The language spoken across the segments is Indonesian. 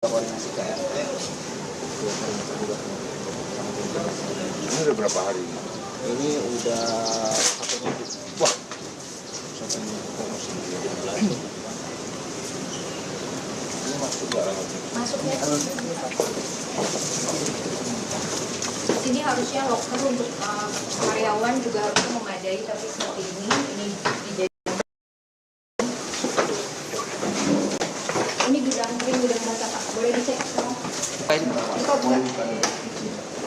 koordinasi ke RT. Ini udah berapa hari? Ini udah 1 minggu. Wah, 1 minggu. ini masuk nggak lewat? Masuknya sini harusnya loker untuk karyawan juga harusnya memadai, tapi seperti ini dijadikan. Ini gudang kering, gudang basah Pak, boleh dicek sekarang? Kok buka?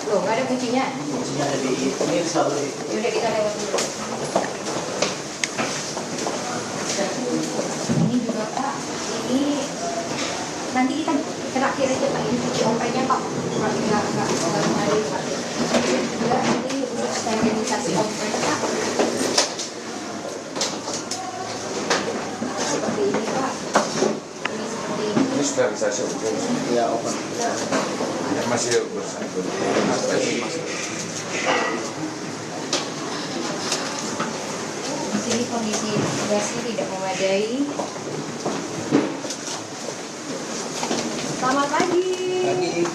Loh, nggak ada kuncinya? Kuncinya ada di ini selalu. Yaudah kita lewat dulu. Ini juga Pak, ini nanti kita terakhir aja Pak, ini cuci ompenya Pak, nggak ada Pak. Juga ini untuk sterilisasi ompeng Pak. Seperti ini Pak. Ini seperti ini. Ini sterilisasi ukur. Ya, open. Ini masih bersangkut. Di sini kondisi gasnya tidak memadai. Selamat pagi. Lagi.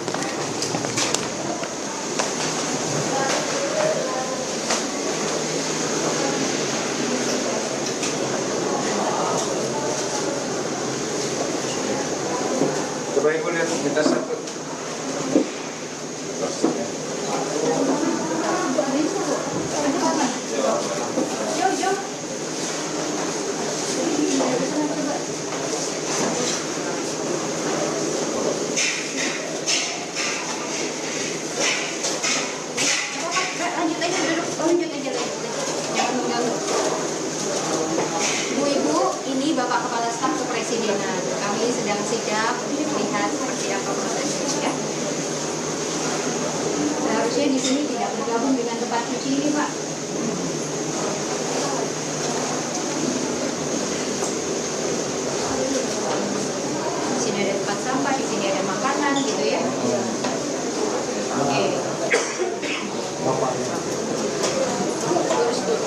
Coba ibu lihat kita satu. Jom. Lanjut aja duduk. Lanjut aja. Jangan mengganggu. Ibu-ibu, ini Bapak Kepala Staf Kepresidenan. Kami sedang siap melihat seperti apa prosesnya ya. Seharusnya di sini tidak bergabung dengan tempat cuci ini, Pak. Di sini ada tempat sampah, di sini ada makanan gitu ya. Oke. Terus tuh.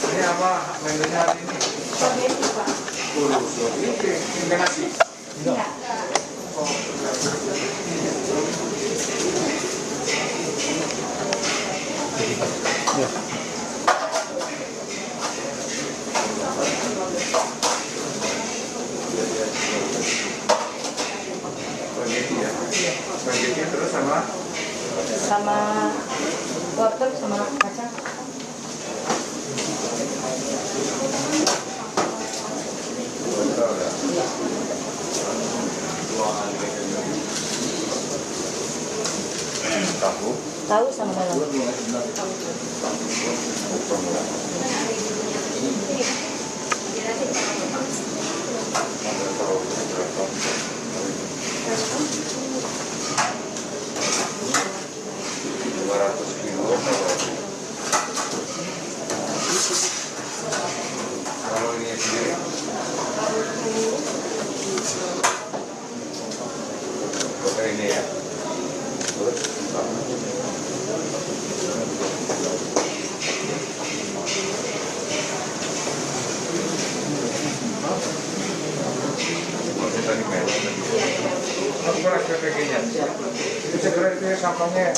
Ini apa menunya hari ini? Spaghetti, Pak. Ini nasi. Iya. Spaghetti ya. Spaghetti terus sama Sama wortel sama kacang. wortel ya. Tahu. Tahu sama dalam. Potong ya. Ada tahu berapa? 200 kilo kalau ini sendiri pakai ini ya terus tadi mewah aku pernah PPG-nya itu segera itu ya sampahnya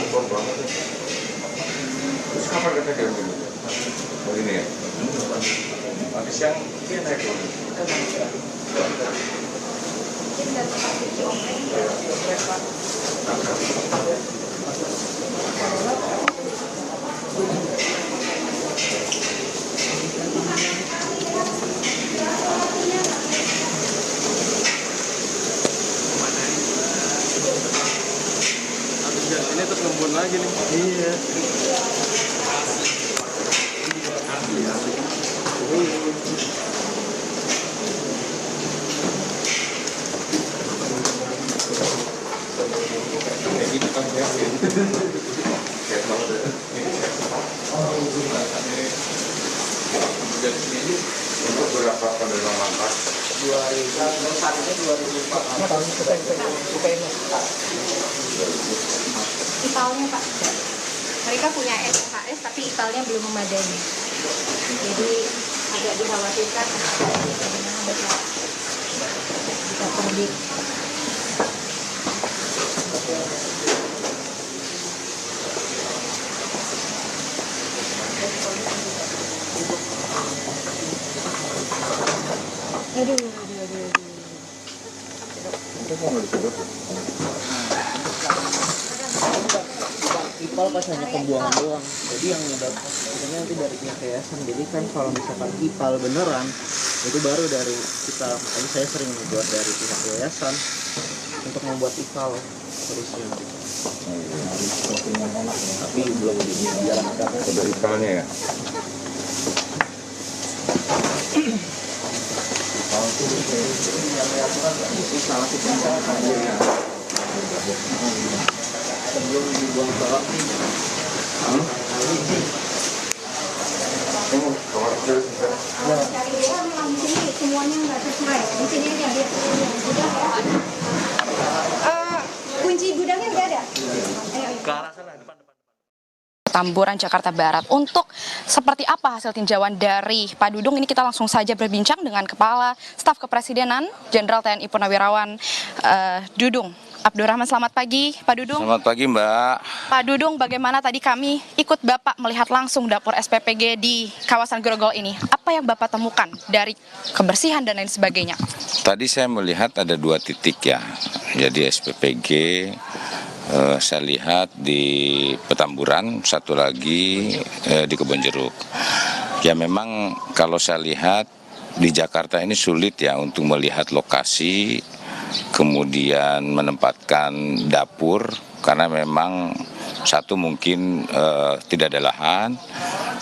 bom banget terus kapan kita diambil hari ini ya? Nanti siang dia naik Untuk berapa penerima manfaat? 2000, saatnya 2004. Ipalnya Pak, mereka punya SHS tapi ipalnya belum memadai. Jadi agak dikhawatirkan bagaimana bisa terbit. Aduh. Itu mau disebut. Ipal pas hanya pembuangan doang. Jadi yang misalnya nanti dari pihak yayasan. Jadi kan kalau misalkan ipal beneran itu baru dari kita. Makanya saya sering membuat dari pihak yayasan untuk membuat ipal terusnya. Tapi belum dijalankan. Ada ipalnya ya? Sebelum dibuang ke Cari dia memang di sini semuanya nggak sesuai. Di sini aja dia gudang ya. Kunci gudangnya udah ada. ke arah sana depan. Tamburan, Jakarta Barat. Untuk seperti apa hasil tinjauan dari Pak Dudung, ini kita langsung saja berbincang dengan Kepala Staf Kepresidenan Jenderal TNI Purnawirawan Dudung Abdurrahman. Selamat pagi Pak Dudung. Selamat pagi Mbak. Pak Dudung, bagaimana tadi kami ikut Bapak melihat langsung dapur SPPG di kawasan Grogol ini. Apa yang Bapak temukan dari kebersihan dan lain sebagainya? Tadi saya melihat ada 2 titik ya. Jadi SPPG saya lihat di Petamburan, satu lagi di Kebonjeruk. Ya memang kalau saya lihat di Jakarta ini sulit ya untuk melihat lokasi, kemudian menempatkan dapur, karena memang satu mungkin tidak ada lahan,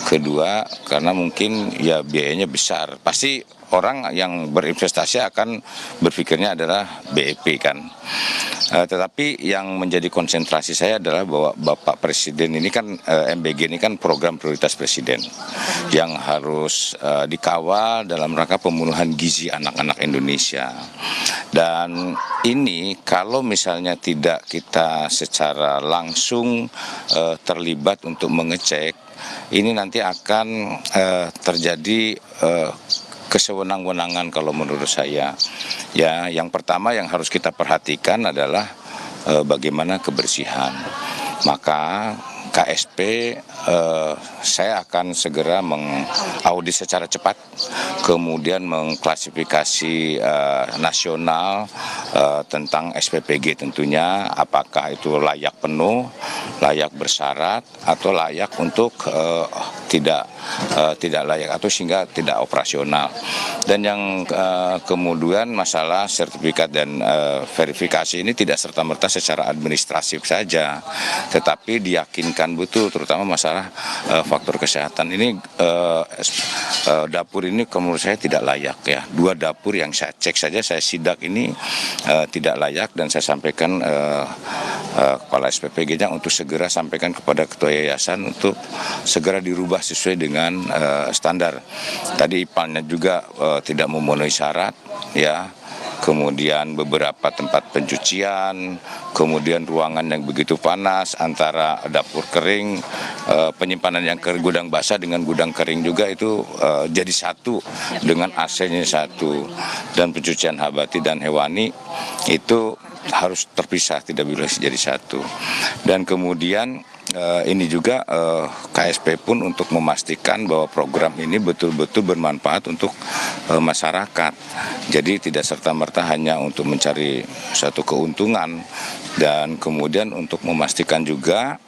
kedua karena mungkin ya biayanya besar. Pasti orang yang berinvestasi akan berpikirnya adalah BEP kan. Tetapi yang menjadi konsentrasi saya adalah bahwa Bapak Presiden ini kan, MBG ini kan program prioritas Presiden yang harus dikawal dalam rangka pemenuhan gizi anak-anak Indonesia. Dan ini kalau misalnya tidak kita secara langsung terlibat untuk mengecek, ini nanti akan terjadi kesewenang-wenangan kalau menurut saya. Ya, yang pertama yang harus kita perhatikan adalah bagaimana kebersihan. Maka KSP saya akan segera mengaudit secara cepat, kemudian mengklasifikasi nasional tentang SPPG tentunya, apakah itu layak penuh, layak bersyarat, atau layak untuk tidak layak atau sehingga tidak operasional. Dan yang kemudian masalah sertifikat dan verifikasi ini tidak serta-merta secara administratif saja, tetapi diyakinkan betul, terutama masalah faktor kesehatan. Ini dapur ini menurut saya tidak layak ya. 2 dapur yang saya cek saja, saya sidak ini tidak layak, dan saya sampaikan kepala SPPG-nya untuk segera sampaikan kepada ketua yayasan untuk segera dirubah sesuai dengan standar. Tadi ipalnya juga tidak memenuhi syarat ya. Kemudian beberapa tempat pencucian, kemudian ruangan yang begitu panas antara dapur kering, penyimpanan yang ke gudang basah dengan gudang kering juga itu jadi satu dengan AC-nya satu, dan pencucian habati dan hewani itu harus terpisah, tidak boleh jadi satu. Dan kemudian ini juga KSP pun untuk memastikan bahwa program ini betul-betul bermanfaat untuk masyarakat. Jadi tidak serta-merta hanya untuk mencari satu keuntungan, dan kemudian untuk memastikan juga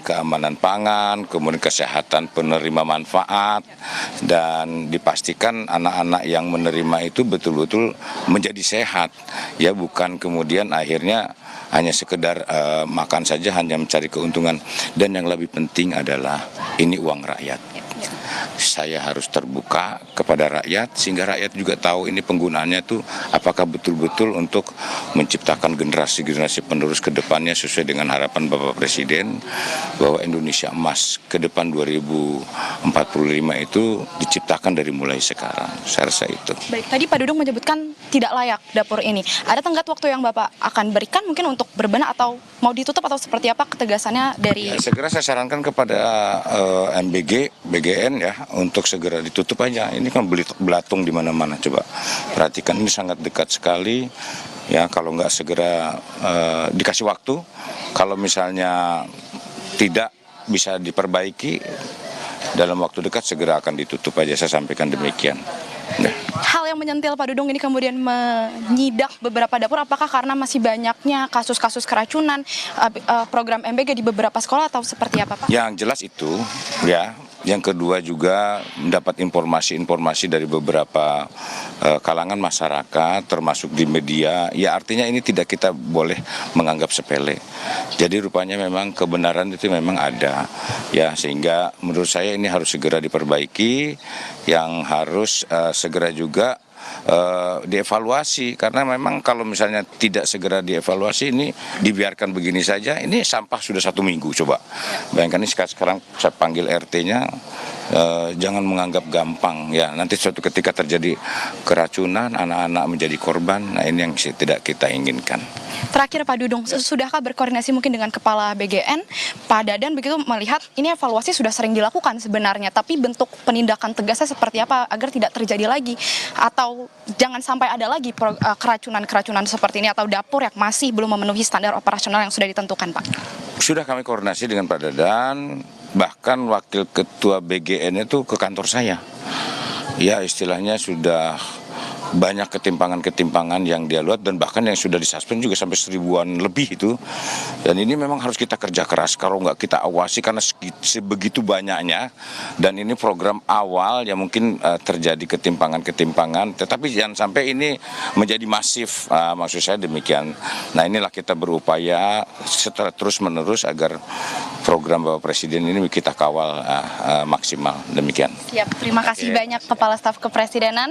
keamanan pangan, kemudian kesehatan penerima manfaat, dan dipastikan anak-anak yang menerima itu betul-betul menjadi sehat, ya bukan kemudian akhirnya hanya sekedar makan saja, hanya mencari keuntungan. Dan yang lebih penting adalah ini uang rakyat. saya harus terbuka kepada rakyat sehingga rakyat juga tahu ini penggunaannya itu apakah betul-betul untuk menciptakan generasi-generasi penerus ke depannya sesuai dengan harapan Bapak Presiden bahwa Indonesia emas ke depan 2045 itu diciptakan dari mulai sekarang. Saya rasa itu. Baik, tadi Pak Dudung menyebutkan tidak layak dapur ini. Ada tenggat waktu yang Bapak akan berikan mungkin untuk berbenah atau mau ditutup atau seperti apa ketegasannya dari... Ya, segera saya sarankan kepada MBG, BGN ya untuk segera ditutup aja. Ini kan belatung di mana-mana, coba perhatikan ini sangat dekat sekali. Ya kalau nggak segera dikasih waktu, kalau misalnya tidak bisa diperbaiki dalam waktu dekat segera akan ditutup aja. Saya sampaikan demikian. Nah. Hal yang menyentil Pak Dudung ini kemudian menyidak beberapa dapur, apakah karena masih banyaknya kasus-kasus keracunan program MBG di beberapa sekolah atau seperti apa Pak? Yang jelas itu ya. Yang kedua juga mendapat informasi-informasi dari beberapa kalangan masyarakat termasuk di media. Ya artinya ini tidak kita boleh menganggap sepele. Jadi rupanya memang kebenaran itu memang ada. Ya sehingga menurut saya ini harus segera diperbaiki, yang harus segera juga dievaluasi, karena memang kalau misalnya tidak segera dievaluasi ini dibiarkan begini saja, ini sampah sudah 1 minggu. Coba bayangkan ini sekarang saya panggil RT-nya, jangan menganggap gampang ya, nanti suatu ketika terjadi keracunan anak-anak menjadi korban. Nah ini yang tidak kita inginkan. Terakhir Pak Dudung, sudahkah berkoordinasi mungkin dengan Kepala BGN, Pak Dadan begitu melihat ini evaluasi sudah sering dilakukan sebenarnya, tapi bentuk penindakan tegasnya seperti apa agar tidak terjadi lagi atau jangan sampai ada lagi keracunan-keracunan seperti ini atau dapur yang masih belum memenuhi standar operasional yang sudah ditentukan Pak? Sudah kami koordinasi dengan Pak Dadan, bahkan Wakil Ketua BGN itu ke kantor saya. Ya istilahnya sudah banyak ketimpangan-ketimpangan yang dia lihat dan bahkan yang sudah disuspend juga sampai 1000-an lebih itu. Dan ini memang harus kita kerja keras, kalau nggak kita awasi karena sebegitu banyaknya. Dan ini program awal yang mungkin terjadi ketimpangan-ketimpangan, tetapi jangan sampai ini menjadi masif, maksud saya demikian. Nah inilah kita berupaya setelah terus-menerus agar program Bapak Presiden ini kita kawal maksimal, demikian. Siap, terima kasih banyak Kepala Staf Kepresidenan.